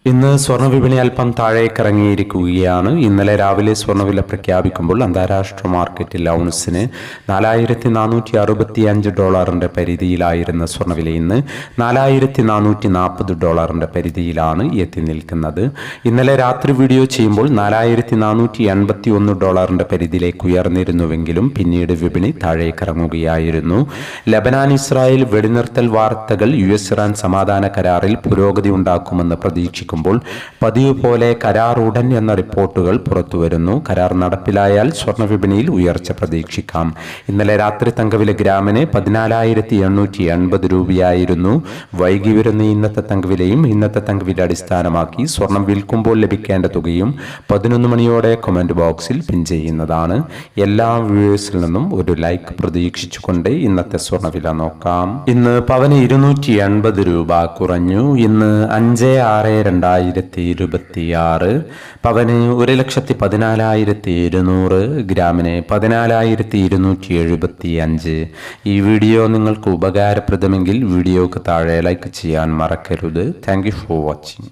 ഇന്ന് സ്വർണ്ണവിപണി അല്പം താഴേക്കിറങ്ങിയിരിക്കുകയാണ്. ഇന്നലെ രാവിലെ സ്വർണ്ണവില പ്രഖ്യാപിക്കുമ്പോൾ അന്താരാഷ്ട്ര മാർക്കറ്റിൽ ഔൺസിന് $4,465 പരിധിയിലായിരുന്ന സ്വർണ്ണവില ഇന്ന് $4,440 പരിധിയിലാണ് എത്തി നിൽക്കുന്നത്. ഇന്നലെ രാത്രി വീഡിയോ ചെയ്യുമ്പോൾ $4,481 പരിധിയിലേക്ക് ഉയർന്നിരുന്നുവെങ്കിലും പിന്നീട് വിപണി താഴേക്കിറങ്ങുകയായിരുന്നു. ലബനാൻ ഇസ്രായേൽ വെടിനിർത്തൽ വാർത്തകൾ US ഇറാൻ സമാധാന കരാറിൽ പുരോഗതി ഉണ്ടാക്കുമെന്ന് പ്രതീക്ഷിക്കും. പതിവ് പോലെ കരാർ ഉടൻ എന്ന റിപ്പോർട്ടുകൾ പുറത്തുവരുന്നു. കരാർ നടപ്പിലായാൽ സ്വർണ്ണ വിപണിയിൽ ഉയർച്ച പ്രതീക്ഷിക്കാം. ഇന്നലെ രാത്രി തങ്കവില ഗ്രാമിന് 14,880 രൂപയായിരുന്നു. വൈകി വരുന്ന ഇന്നത്തെ തങ്കവിലയും ഇന്നത്തെ തങ്കവില അടിസ്ഥാനമാക്കി സ്വർണം വിൽക്കുമ്പോൾ ലഭിക്കേണ്ട തുകയും 11 മണിയോടെ കമന്റ് ബോക്സിൽ പിൻ ചെയ്യുന്നതാണ്. എല്ലാ വ്യൂവേഴ്സിൽ നിന്നും ഒരു ലൈക്ക് പ്രതീക്ഷിച്ചുകൊണ്ട് ഇന്നത്തെ സ്വർണ്ണവില നോക്കാം. ഇന്ന് പവന് 280 രൂപ കുറഞ്ഞു. ഇന്ന് 5/6/2026 പവന് 1,14,700, ഗ്രാമിന് 14,275. ഈ വീഡിയോ നിങ്ങൾക്ക് ഉപകാരപ്രദമെങ്കിൽ വീഡിയോക്ക് താഴെ ലൈക്ക് ചെയ്യാൻ മറക്കരുത്. Thank you for watching.